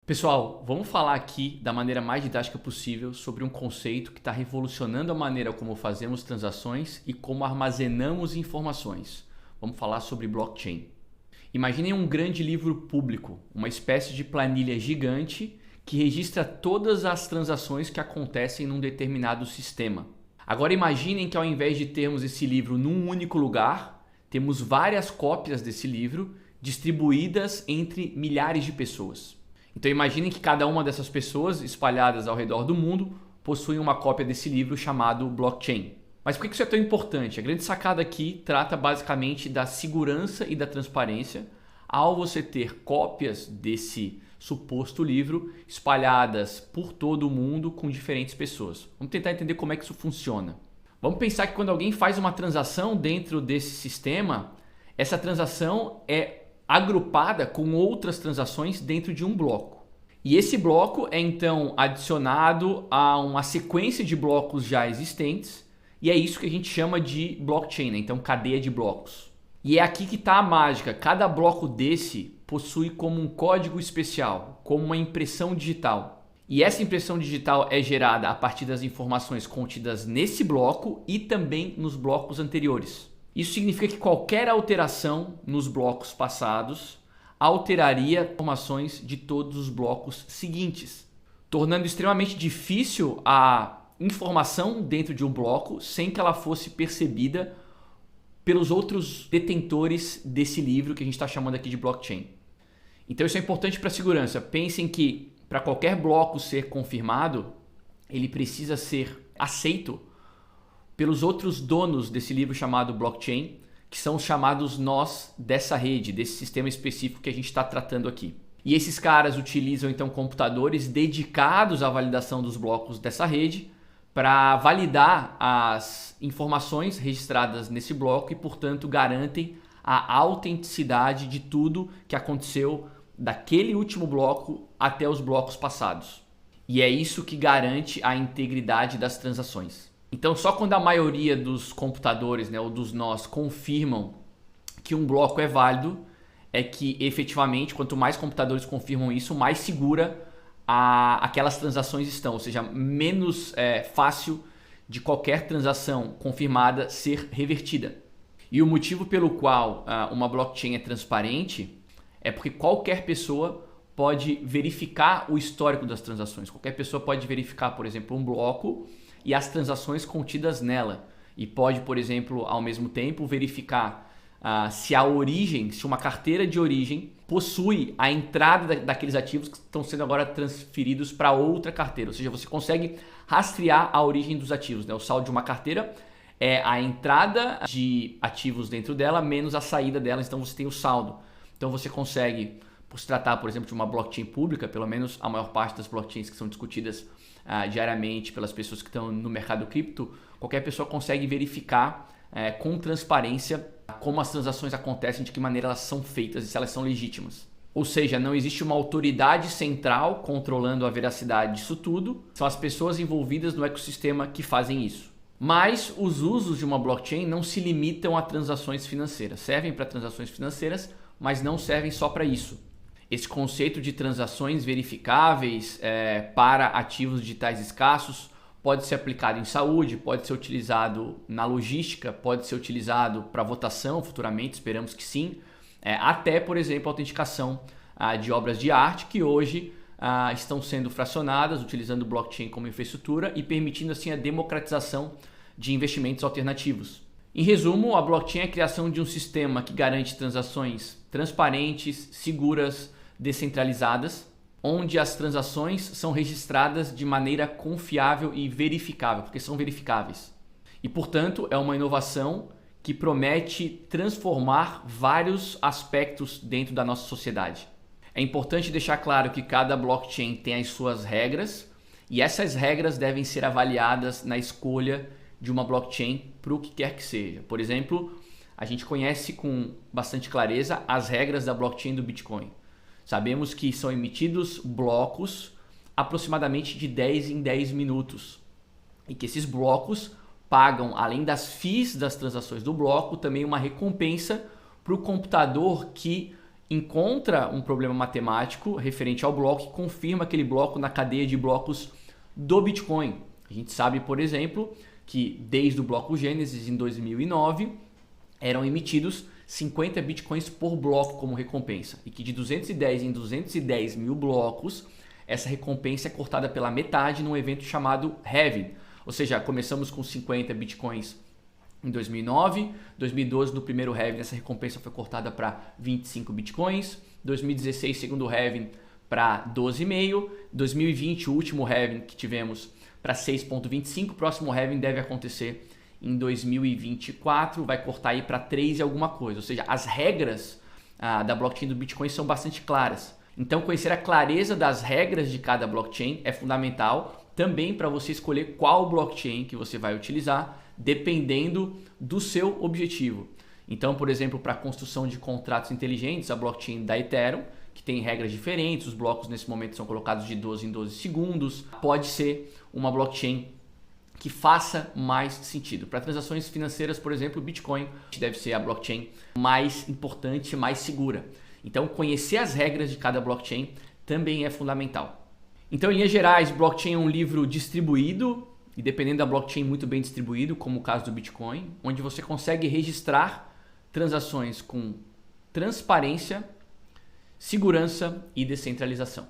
Pessoal, vamos falar aqui da maneira mais didática possível sobre um conceito que está revolucionando a maneira como fazemos transações e como armazenamos informações. Vamos falar sobre blockchain. Imaginem um grande livro público, uma espécie de planilha gigante que registra todas as transações que acontecem num determinado sistema. Agora imaginem que ao invés de termos esse livro num único lugar, temos várias cópias desse livro distribuídas entre milhares de pessoas. Então imaginem que cada uma dessas pessoas espalhadas ao redor do mundo possui uma cópia desse livro chamado blockchain. Mas por que isso é tão importante? A grande sacada aqui trata basicamente da segurança e da transparência ao você ter cópias desse suposto livro espalhadas por todo o mundo com diferentes pessoas. Vamos tentar entender como é que isso funciona. Vamos pensar que quando alguém faz uma transação dentro desse sistema, essa transação é agrupada com outras transações dentro de um bloco. E esse bloco é então adicionado a uma sequência de blocos já existentes, e é isso que a gente chama de blockchain, né? Então cadeia de blocos. E é aqui que está a mágica. Cada bloco desse possui como um código especial, como uma impressão digital. E essa impressão digital é gerada a partir das informações contidas nesse bloco e também nos blocos anteriores. Isso significa que qualquer alteração nos blocos passados alteraria informações de todos os blocos seguintes, tornando extremamente difícil a informação dentro de um bloco sem que ela fosse percebida pelos outros detentores desse livro que a gente está chamando aqui de blockchain. Então isso é importante para a segurança. Pensem que para qualquer bloco ser confirmado, ele precisa ser aceito pelos outros donos desse livro chamado blockchain, que são os chamados nós dessa rede, desse sistema específico que a gente está tratando aqui. E esses caras utilizam então computadores dedicados à validação dos blocos dessa rede para validar as informações registradas nesse bloco e, portanto, garantem a autenticidade de tudo que aconteceu daquele último bloco até os blocos passados. E é isso que garante a integridade das transações. Então, só quando a maioria dos computadores, né, ou dos nós confirmam que um bloco é válido, é que efetivamente, quanto mais computadores confirmam isso, mais segura aquelas transações estão, ou seja, menos fácil de qualquer transação confirmada ser revertida. E o motivo pelo qual uma blockchain é transparente é porque qualquer pessoa pode verificar o histórico das transações. Qualquer pessoa pode verificar, por exemplo, um bloco e as transações contidas nela. E pode, por exemplo, ao mesmo tempo verificar se a origem, se uma carteira de origem possui a entrada daqueles ativos que estão sendo agora transferidos para outra carteira. Ou seja, você consegue rastrear a origem dos ativos, né? O saldo de uma carteira é a entrada de ativos dentro dela menos a saída dela, então você tem o saldo. Então você consegue, por se tratar, por exemplo, de uma blockchain pública, pelo menos a maior parte das blockchains que são discutidas diariamente pelas pessoas que estão no mercado cripto, qualquer pessoa consegue verificar com transparência como as transações acontecem, de que maneira elas são feitas e se elas são legítimas. Ou seja, não existe uma autoridade central controlando a veracidade disso tudo, são as pessoas envolvidas no ecossistema que fazem isso. Mas os usos de uma blockchain não se limitam a transações financeiras. Servem para transações financeiras, mas não servem só para isso. Esse conceito de transações verificáveis para ativos digitais escassos pode ser aplicado em saúde, pode ser utilizado na logística, pode ser utilizado para votação futuramente, esperamos que sim. Até, por exemplo, a autenticação de obras de arte que hoje estão sendo fracionadas, utilizando o blockchain como infraestrutura e permitindo assim a democratização de investimentos alternativos. Em resumo, a blockchain é a criação de um sistema que garante transações transparentes, seguras, descentralizadas, onde as transações são registradas de maneira confiável e verificável, porque são verificáveis. E, portanto, é uma inovação que promete transformar vários aspectos dentro da nossa sociedade. É importante deixar claro que cada blockchain tem as suas regras e essas regras devem ser avaliadas na escolha de uma blockchain para o que quer que seja. Por exemplo, a gente conhece com bastante clareza as regras da blockchain do Bitcoin. Sabemos que são emitidos blocos aproximadamente de 10 em 10 minutos e que esses blocos pagam, além das fees das transações do bloco, também uma recompensa para o computador que encontra um problema matemático referente ao bloco e confirma aquele bloco na cadeia de blocos do Bitcoin. A gente sabe, por exemplo, que desde o bloco Gênesis em 2009 eram emitidos 50 Bitcoins por bloco como recompensa e que de 210 em 210 mil blocos essa recompensa é cortada pela metade num evento chamado Halving. Ou seja, começamos com 50 Bitcoins em 2009, 2012 no primeiro halving essa recompensa foi cortada para 25 Bitcoins, 2016 segundo halving para 12,5, 2020 o último halving que tivemos para 6,25, próximo halving deve acontecer em 2024, vai cortar aí para 3 e alguma coisa, ou seja, as regras da blockchain do Bitcoin são bastante claras. Então conhecer a clareza das regras de cada blockchain é fundamental também para você escolher qual blockchain que você vai utilizar, dependendo do seu objetivo. Então, por exemplo, para a construção de contratos inteligentes, a blockchain da Ethereum, que tem regras diferentes, os blocos nesse momento são colocados de 12 em 12 segundos, pode ser uma blockchain que faça mais sentido. Para transações financeiras, por exemplo, o Bitcoin deve ser a blockchain mais importante, mais segura. Então, conhecer as regras de cada blockchain também é fundamental. Então, em linhas gerais, blockchain é um livro distribuído, e dependendo da blockchain muito bem distribuído, como o caso do Bitcoin, onde você consegue registrar transações com transparência, segurança e descentralização.